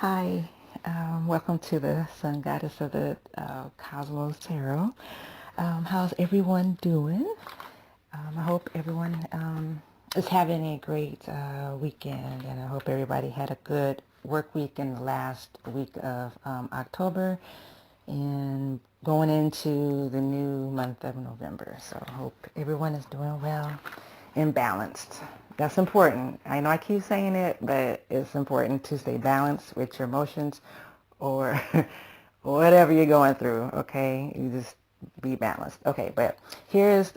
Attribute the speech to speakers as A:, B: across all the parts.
A: Hi, welcome to the Sun Goddess of the Cosmos Tarot. How's everyone doing? I hope everyone is having a great weekend, and I hope everybody had a good work week in the last week of October and going into the new month of November. So I hope everyone is doing well and balanced. That's important. I know I keep saying it, but it's important to stay balanced with your emotions or whatever you're going through, okay? You just be balanced. Okay, but here's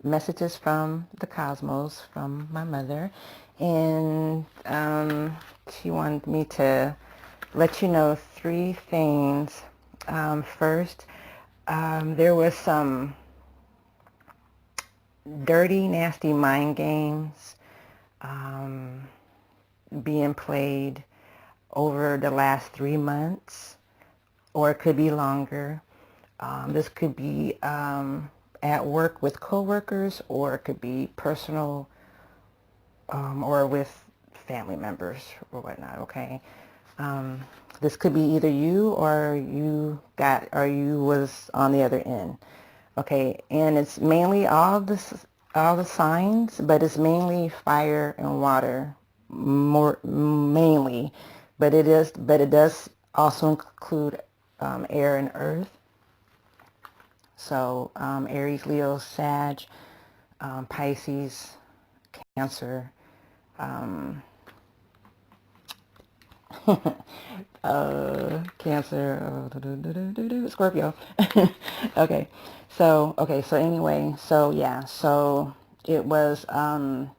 A: messages from the cosmos from my mother. And she wanted me to let you know three things. First, there was some dirty, nasty mind games being played over the last 3 months, or it could be longer. This could be at work with coworkers, or it could be personal, or with family members or whatnot. Okay, this could be either you or you was on the other end. Okay, and it's mainly all the signs, but it's mainly fire and water, more mainly, but it does also include air and earth. So Aries, Leo, Sag, Pisces, Cancer, Scorpio. So anyway, so yeah, so it was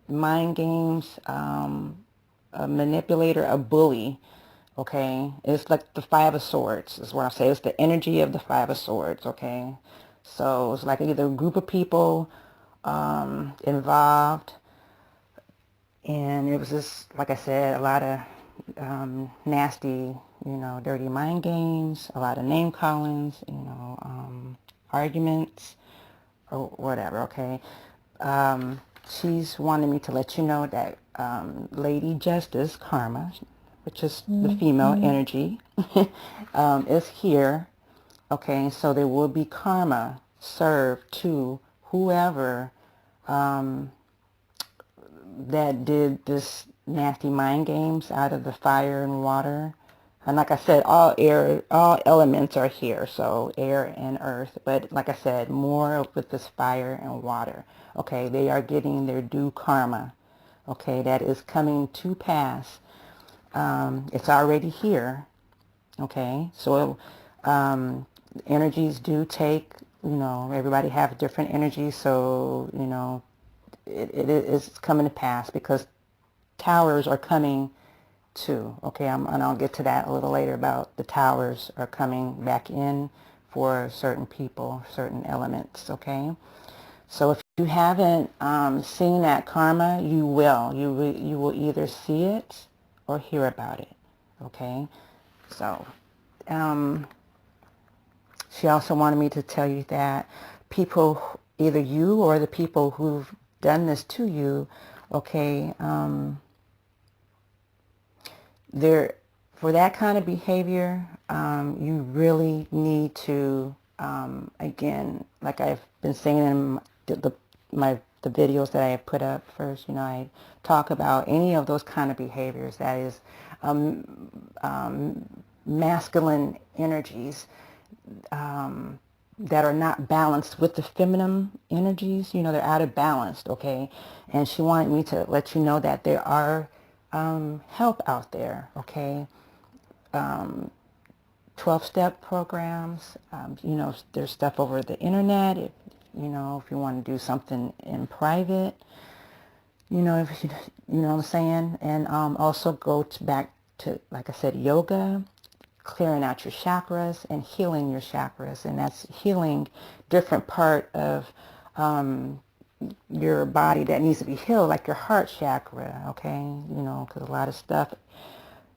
A: mind games, a manipulator, a bully. Okay, it's like the Five of Swords is what I say. It's the energy of the Five of Swords. Okay, so it's like either a group of people involved, and it was just, like I said, a lot of nasty, dirty mind games, a lot of name callings, arguments or whatever, okay? She's wanted me to let you know that Lady Justice, Karma, which is the female energy, is here, okay? So there will be karma served to whoever that did this nasty mind games out of the fire and water. And like I said, all elements are here, so air and earth. But like I said, more with this fire and water. Okay, they are getting their due karma. Okay, that is coming to pass. It's already here. Okay, so energies do take, everybody have different energies, so, it is coming to pass because towers are coming too. Okay, and I'll get to that a little later about the towers are coming back in for certain people, certain elements. Okay, so if you haven't seen that karma, you will. You will either see it or hear about it. Okay, so she also wanted me to tell you that people, either you or the people who've done this to you, okay, there, for that kind of behavior, you really need to, again, like I've been saying in the videos that I have put up first, I talk about any of those kind of behaviors, that is masculine energies that are not balanced with the feminine energies. They're out of balance, okay? And she wanted me to let you know that there are help out there, okay? 12-step programs, there's stuff over the internet. If you want to do something in private, if you know what I'm saying? And also back to, like I said, yoga, clearing out your chakras and healing your chakras. And that's healing different part of your body that needs to be healed, like your heart chakra, okay? Because a lot of stuff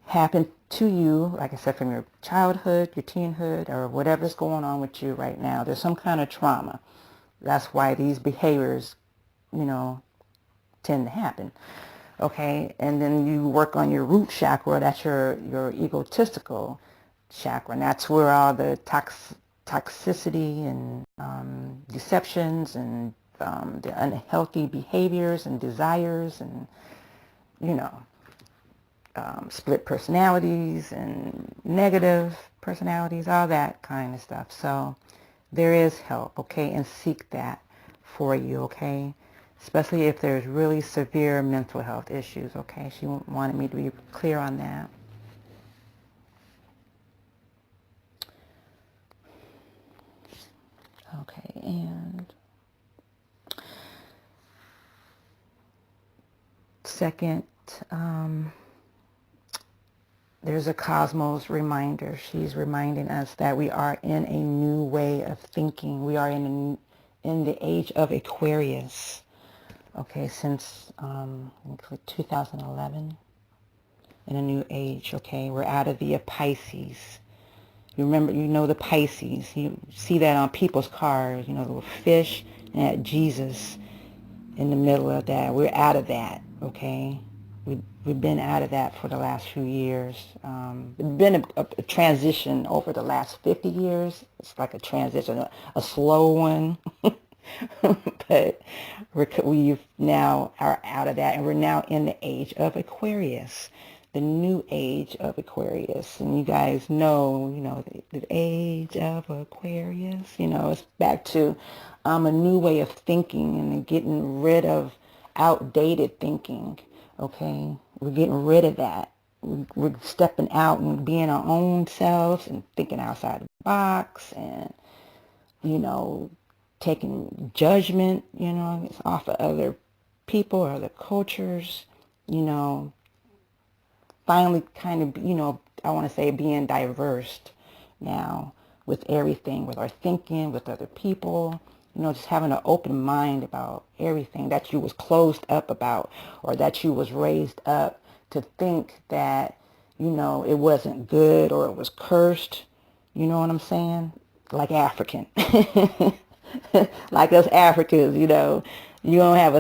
A: happened to you, like I said, from your childhood, your teenhood, or whatever's going on with you right now. There's some kind of trauma. That's why these behaviors, tend to happen. Okay, and then you work on your root chakra. That's your egotistical chakra, and that's where all the toxicity and deceptions and the unhealthy behaviors and desires and, you know, split personalities and negative personalities, all that kind of stuff. So there is help, okay, and seek that for you, okay, especially if there's really severe mental health issues, okay. She wanted me to be clear on that. Okay, and second, there's a cosmos reminder. She's reminding us that we are in a new way of thinking. We are in the age of Aquarius. Okay, since 2011, in a new age. Okay, we're out of the Pisces. You remember, you know the Pisces. You see that on people's cars. You know, the little fish and that Jesus in the middle of that. We're out of that. Okay. We've been out of that for the last few years. It's been a transition over the last 50 years. It's like a transition, a slow one. But we now are out of that, and we're now in the age of Aquarius, the new age of Aquarius. And you guys know, the age of Aquarius, it's back to a new way of thinking and getting rid of outdated thinking. Okay, we're getting rid of that. We're stepping out and being our own selves and thinking outside the box, and taking judgment, off of other people or other cultures, finally kind of, I want to say being diverse now with everything, with our thinking, with other people, just having an open mind about everything that you was closed up about, or that you was raised up to think that, it wasn't good or it was cursed. You know what I'm saying? Like African. Like us Africans, you're gonna have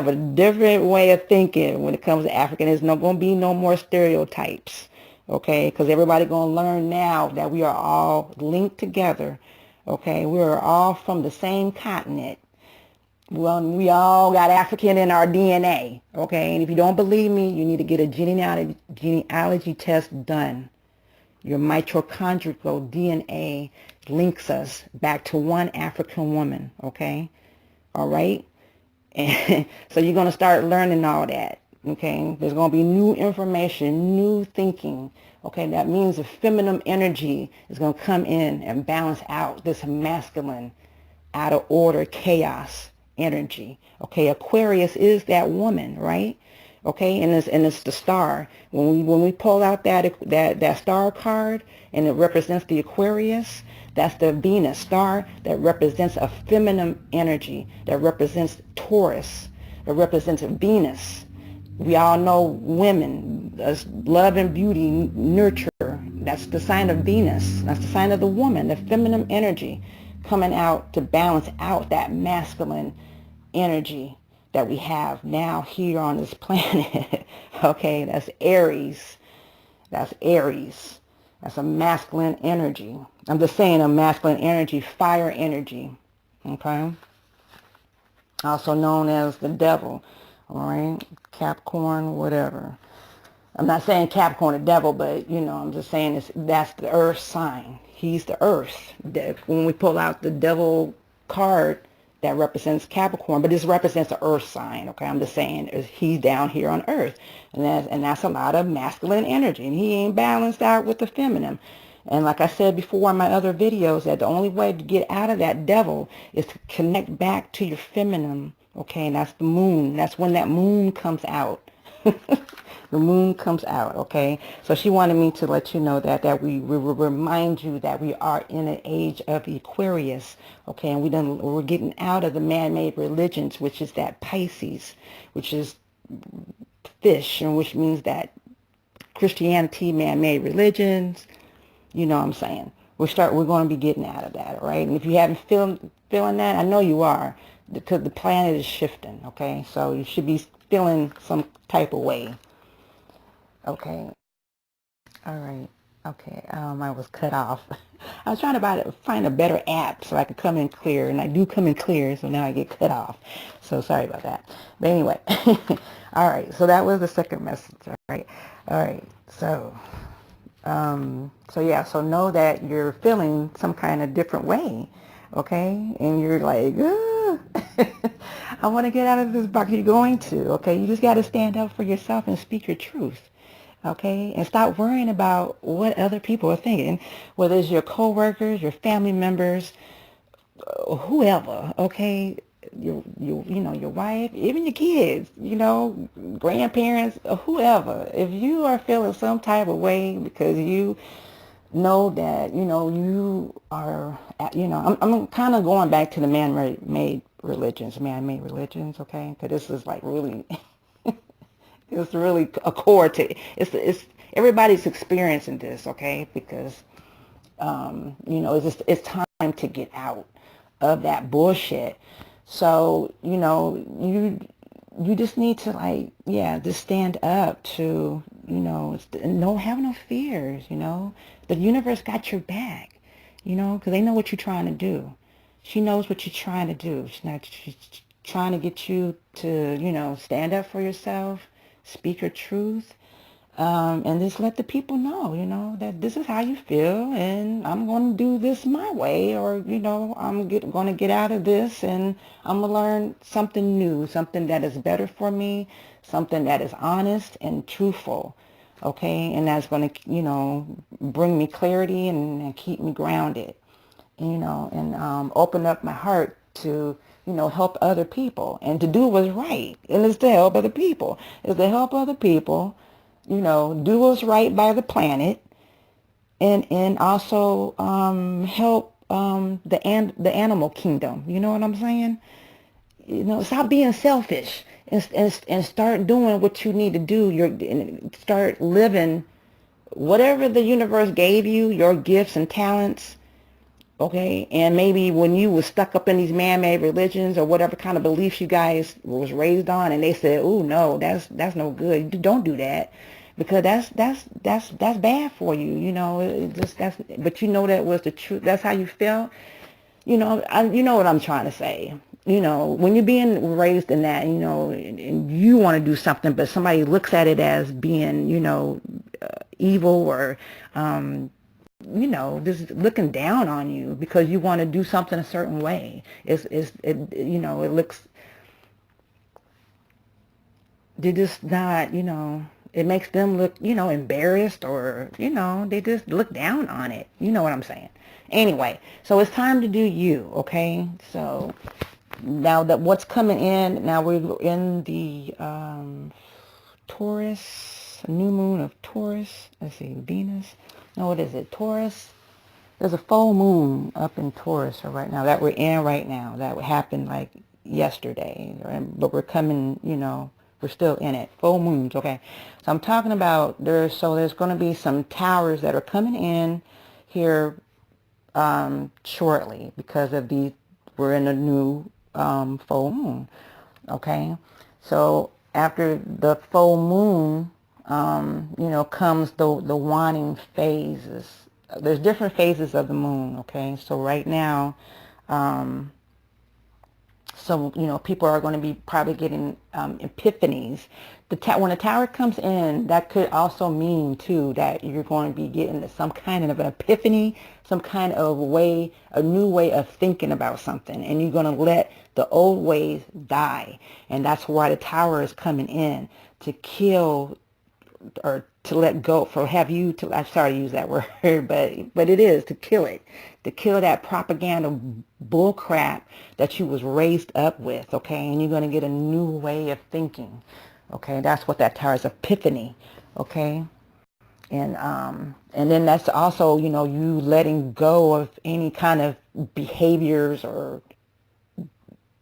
A: a different way of thinking when it comes to African. There's not gonna be no more stereotypes, okay? Because everybody gonna learn now that we are all linked together, okay? We are all from the same continent. Well, we all got African in our DNA, okay? And if you don't believe me, you need to get a genealogy test done. Your mitochondrial DNA links us back to one African woman, okay? All right? And so you're going to start learning all that, okay? There's going to be new information, new thinking, okay? That means the feminine energy is going to come in and balance out this masculine, out of order, chaos energy, okay? Aquarius is that woman, right? Okay, and it's the star. When we pull out that star card and it represents the Aquarius, that's the Venus star that represents a feminine energy, that represents Taurus, that represents Venus. We all know women, love and beauty, nurture. That's the sign of Venus. That's the sign of the woman, the feminine energy coming out to balance out that masculine energy that we have now here on this planet. Okay, that's Aries. That's Aries. That's a masculine energy. I'm just saying a masculine energy, fire energy. Okay? Also known as the devil. All right? Capricorn, whatever. I'm not saying Capricorn the devil, but, I'm just saying that's the earth sign. He's the earth. When we pull out the devil card, that represents Capricorn, but this represents the earth sign, okay? I'm just saying he's down here on earth, and that's a lot of masculine energy, and he ain't balanced out with the feminine. And like I said before in my other videos, that the only way to get out of that devil is to connect back to your feminine, okay? And that's the moon. That's when that moon comes out. The moon comes out, okay? So she wanted me to let you know that we will remind you that we are in an age of Aquarius, okay? And we're getting out of the man-made religions, which is that Pisces, which is fish, and which means that Christianity, man-made religions, you know what I'm saying? We're going to be getting out of that, all right? And if you haven't feeling that, I know you are, because the planet is shifting, okay? So you should be feeling some type of way. Okay. All right. Okay. I was cut off. I was trying to find a better app so I could come in clear, and I do come in clear, so now I get cut off. So sorry about that. But anyway, all right. So that was the second message. All right. All right. So yeah. So know that you're feeling some kind of different way, okay? And you're like, I want to get out of this box. You're going to, okay? You just got to stand up for yourself and speak your truth. Okay, and stop worrying about what other people are thinking, whether it's your coworkers, your family members, whoever. Okay, your wife, even your kids, grandparents, or whoever. If you are feeling some type of way because you know that you are, I'm kind of going back to the man-made religions, okay, because this is like really. It's really a core to it's everybody's experiencing this, okay? Because it's time to get out of that bullshit. So you just need to just stand up to have no fears. The universe got your back. Because they know what you're trying to do. She knows what you're trying to do. She's trying to get you to stand up for yourself, speak your truth, and just let the people know, that this is how you feel, and I'm going to do this my way, or, I'm going to get out of this, and I'm going to learn something new, something that is better for me, something that is honest and truthful, okay, and that's going to, bring me clarity and keep me grounded, and open up my heart to, help other people and to do what's right. And it's to help other people. It's to help other people, do what's right by the planet, and also help the animal kingdom. You know what I'm saying? Stop being selfish and start doing what you need to do. And start living whatever the universe gave you, your gifts and talents. Okay, and maybe when you were stuck up in these man-made religions or whatever kind of beliefs you guys was raised on, and they said, "Oh no, that's no good. Don't do that, because that's bad for you." But that was the truth. That's how you felt. You know what I'm trying to say. When you're being raised in that, and you want to do something, but somebody looks at it as being, evil, or just looking down on you because you want to do something a certain way. It looks, they just not, it makes them look, embarrassed, or, they just look down on it. You know what I'm saying? Anyway, so it's time to do you, okay? So now that what's coming in, now we're in the Taurus, new moon of Taurus. Let's see, Venus. No, what is it? Taurus. There's a full moon up in Taurus right now that we're in right now. That happened like yesterday, but we're coming, we're still in it. Full moons, okay. So I'm talking about there's going to be some towers that are coming in here shortly because of we're in a new full moon, okay. So after the full moon, comes the waning phases. There's different phases of the moon, okay? So right now, people are going to be probably getting epiphanies. When a tower comes in, that could also mean, too, that you're going to be getting some kind of an epiphany, some kind of way, a new way of thinking about something. And you're going to let the old ways die. And that's why the tower is coming in, to kill or to let go, I'm sorry to use that word, but it is to kill it, to kill that propaganda bull crap that you was raised up with, okay? And you're going to get a new way of thinking, okay? That's what that tower is, epiphany, okay? And then that's also, you letting go of any kind of behaviors or,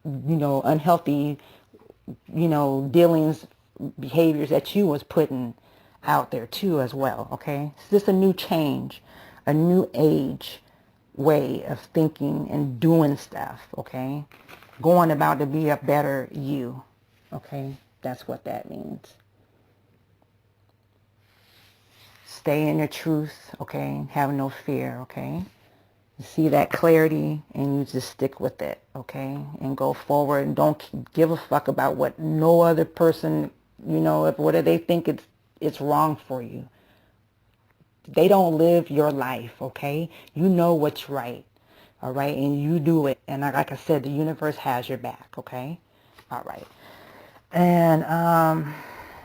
A: unhealthy, dealings, behaviors that you was putting out there too as well, okay? It's just a new change, a new age way of thinking and doing stuff, okay? Going about to be a better you, okay? That's what that means. Stay in your truth, okay? Have no fear, okay? You see that clarity and you just stick with it, okay? And go forward and don't give a fuck about what no other person, you know, if whether they think it's wrong for you. They don't live your life, okay? You know what's right, all right? And you do it. And like I said, the universe has your back, okay? All right. And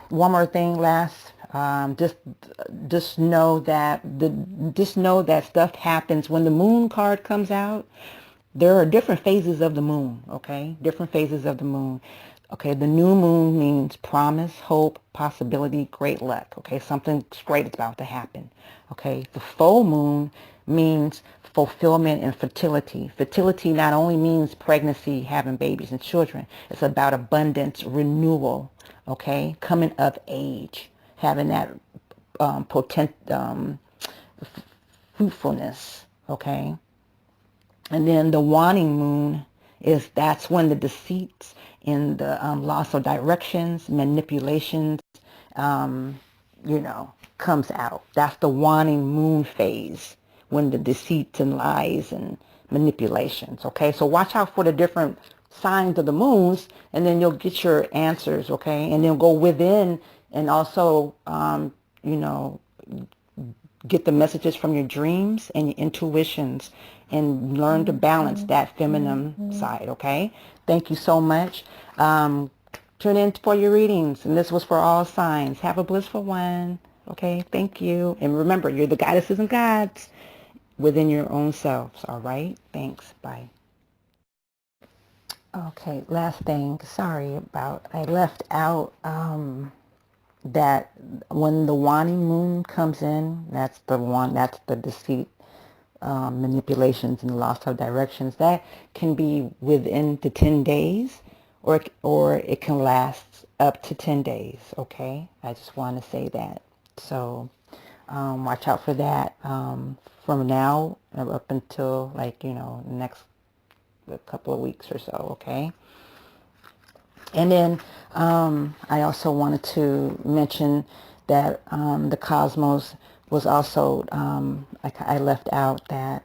A: one more thing, last, just know that stuff happens when the moon card comes out. There are different phases of the moon, okay? Different phases of the moon. Okay, the new moon means promise, hope, possibility, great luck. Okay, something great is about to happen. Okay, the full moon means fulfillment and fertility. Fertility not only means pregnancy, having babies and children. It's about abundance, renewal. Okay, coming of age, having that fruitfulness. Okay. And then the waning moon that's when the deceits and the loss of directions, manipulations, comes out. That's the waning moon phase, when the deceits and lies and manipulations. Okay, so watch out for the different signs of the moons, and then you'll get your answers. Okay, and then go within and also, get the messages from your dreams and your intuitions, and learn to balance that feminine side, okay? Thank you so much. Tune in for your readings, and this was for all signs. Have a blissful one, okay? Thank you. And remember, you're the goddesses and gods within your own selves, all right? Thanks. Bye. Okay, last thing. Sorry about, I left out that when the waning moon comes in, that's the deceit, manipulations and loss of directions. That can be within the 10 days, or it can last up to 10 days, okay? I just want to say that. So watch out for that from now up until, next couple of weeks or so, okay? And then I also wanted to mention that the cosmos was also, I left out that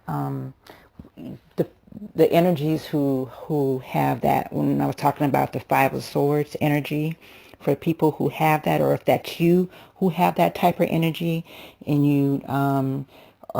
A: the energies who have that, when I was talking about the Five of Swords energy, for people who have that, or if that's you who have that type of energy, and you are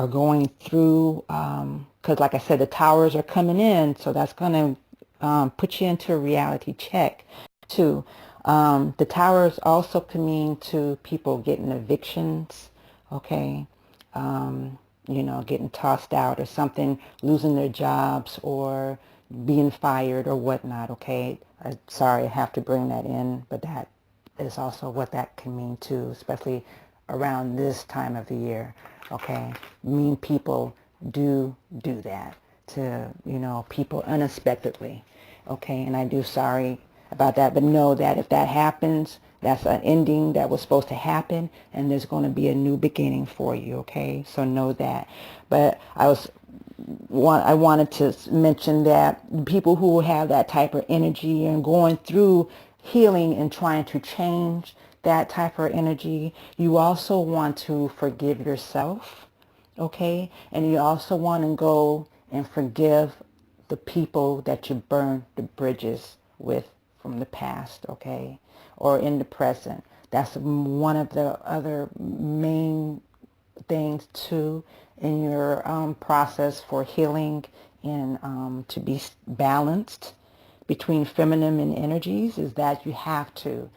A: going through, because like I said, the towers are coming in, so that's going to put you into a reality check too. The towers also can mean to people getting evictions, okay, getting tossed out or something, losing their jobs or being fired or whatnot, okay? Sorry, I have to bring that in, but that is also what that can mean too, especially around this time of the year, okay? Mean people do that to, people unexpectedly, okay? And I do sorry about that, but know that if that happens, that's an ending that was supposed to happen, and there's going to be a new beginning for you, okay? So know that. But I wanted to mention that people who have that type of energy and going through healing and trying to change that type of energy, you also want to forgive yourself, okay? And you also want to go and forgive the people that you burned the bridges with from the past, okay, or in the present. That's one of the other main things too in your process for healing, and to be balanced between feminine and energies, is that you have to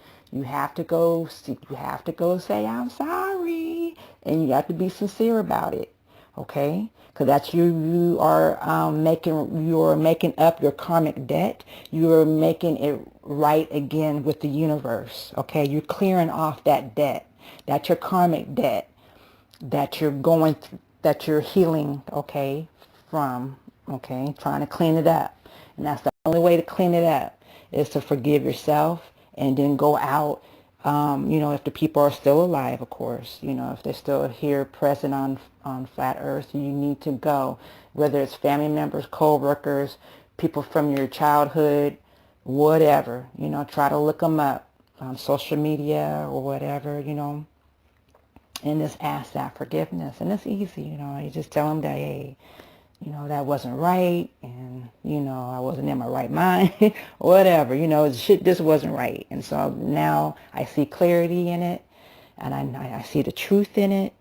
A: go say I'm sorry, and you have to be sincere about it, okay? Because that's you are making up your karmic debt. You're making it right again with the universe, okay? You're clearing off that debt. That's your karmic debt that you're that you're healing, okay, from, okay, trying to clean it up. And that's the only way to clean it up, is to forgive yourself, and then go out, if the people are still alive, of course, if they're still here present on flat earth, you need to go, whether it's family members, co-workers, people from your childhood, whatever, try to look them up, social media or whatever, you know, and just ask that forgiveness. And it's easy, you know, you just tell them that, hey, you know, that wasn't right, and, you know, I wasn't in my right mind, whatever, you know, shit just wasn't right. And so now I see clarity in it, and I see the truth in it,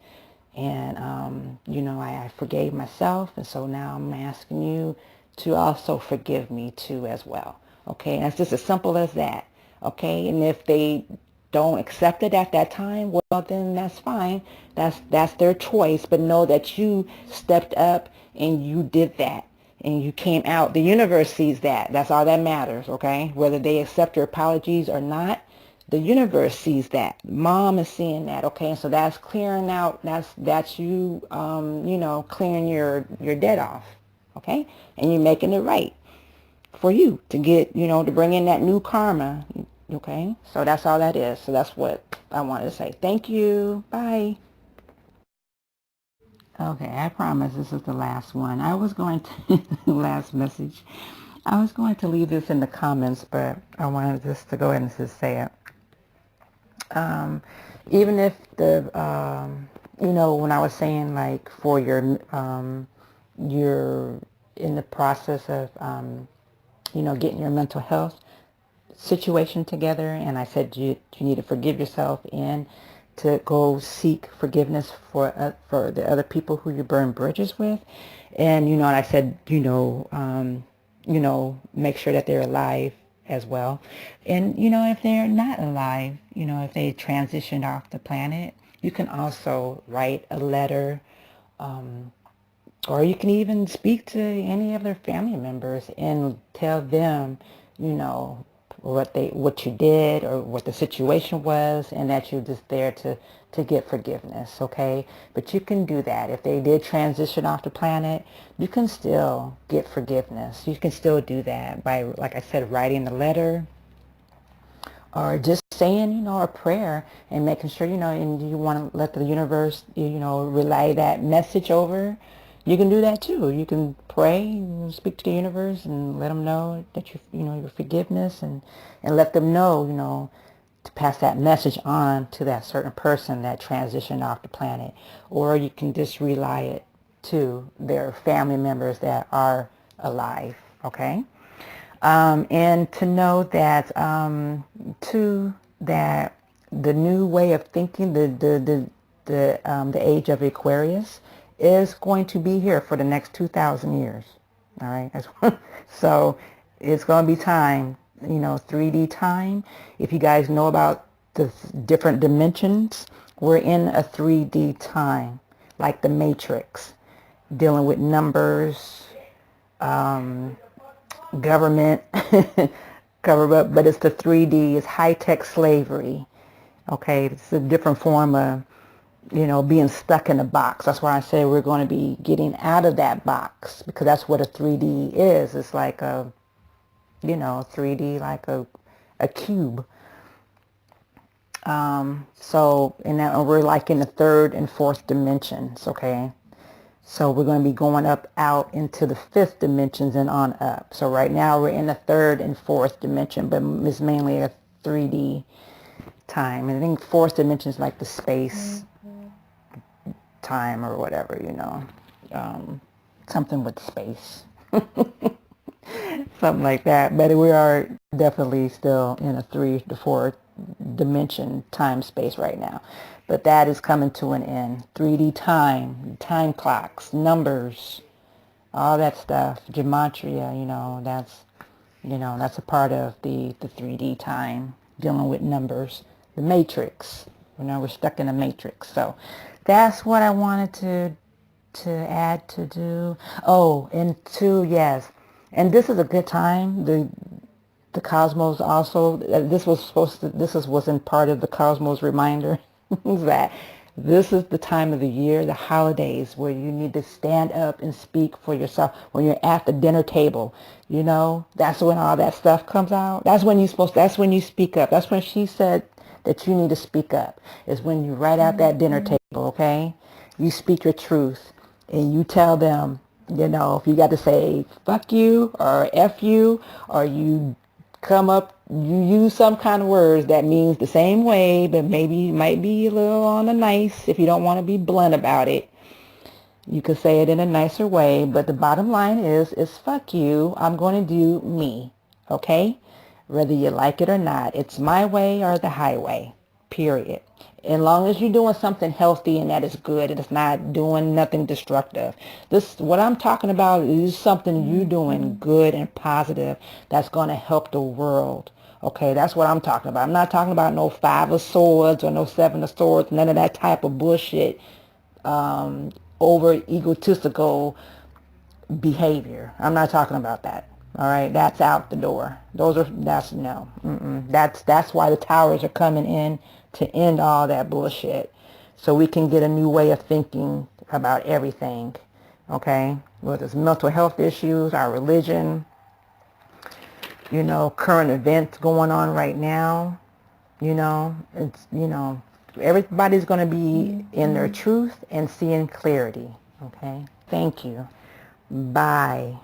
A: and, you know, I forgave myself, and so now I'm asking you to also forgive me too as well, okay? And it's just as simple as that, okay? And if they don't accept it at that time, well, then that's fine. That's their choice. But know that you stepped up and you did that. And you came out. The universe sees that. That's all that matters, okay? Whether they accept your apologies or not, the universe sees that. Mom is seeing that, okay? So that's clearing out. That's you, you know, clearing your debt off, okay? And you're making it right for you to get, you know, to bring in that new karma. Okay, so that's all that is. So that's what I wanted to say. Thank you. Bye. Okay, I promise this is the last one. I was going to, last message. I was going to leave this in the comments, but I wanted just to go ahead and just say it. Even if the, you know, when I was saying like for your, you're in the process of, you know, getting your mental health situation together, and I said you need to forgive yourself and to go seek forgiveness for the other people who you burn bridges with. And you know, and I said, you know, make sure that they're alive as well. And you know, if they're not alive, you know, if they transitioned off the planet, you can also write a letter, or you can even speak to any of their family members and tell them, you know, what you did or what the situation was, and that you're just there to get forgiveness, okay? But you can do that. If they did transition off the planet, you can still get forgiveness. You can still do that by, like I said, writing a letter, or just saying, you know, a prayer, and making sure, you know, and you want to let the universe, you know, relay that message over. You can do that too. You can pray, and speak to the universe, and let them know that you know, your forgiveness, and let them know, you know, to pass that message on to that certain person that transitioned off the planet. Or you can just relay it to their family members that are alive, okay? And to know that, too, that the new way of thinking, the age of Aquarius, is going to be here for the next 2,000 years. All right. So it's going to be time, you know, 3D time. If you guys know about the different dimensions, we're in a 3D time, like the Matrix, dealing with numbers, government, cover up, but it's the 3D, it's high-tech slavery, okay? It's a different form of, you know, being stuck in a box. That's why I say we're going to be getting out of that box, because that's what a 3D is. It's like a, you know, 3D, like a cube. So, and that we're like in the third and fourth dimensions, okay? So we're going to be going up out into the fifth dimensions and on up. So right now we're in the third and fourth dimension, but it's mainly a 3D time. And I think fourth dimension is like the space time or whatever, you know, something with space, something like that. But we are definitely still in a 3 to 4 dimension time space right now. But that is coming to an end. 3D time clocks, numbers, all that stuff, gematria, you know, that's a part of the 3D time, dealing with numbers, the matrix. You know, we're stuck in a matrix. So that's what I wanted to add to do. Oh, and two, yes. And this is a good time. The Cosmos also, wasn't part of the Cosmos reminder, that this is the time of the year, the holidays, where you need to stand up and speak for yourself. When you're at the dinner table, you know, that's when all that stuff comes out. That's when that's when you speak up. That's when she said that you need to speak up, is when you right at that dinner table, okay? You speak your truth, and you tell them, you know, if you got to say fuck you or F you, or you come up, you use some kind of words that means the same way, but maybe might be a little on the nice. If you don't want to be blunt about it, you can say it in a nicer way. But the bottom line is fuck you. I'm going to do me. Okay? Whether you like it or not. It's my way or the highway. Period. As long as you're doing something healthy and that is good and it's not doing nothing destructive. What I'm talking about is something you're doing good and positive that's going to help the world. Okay, that's what I'm talking about. I'm not talking about no 5 of swords or no 7 of swords, none of that type of bullshit, over egotistical behavior. I'm not talking about that. All right, that's out the door. That's no. That's why the towers are coming in to end all that bullshit, so we can get a new way of thinking about everything. Okay, whether it's mental health issues, our religion, current events going on right now. Everybody's going to be in their truth and seeing clarity. Okay, thank you. Bye.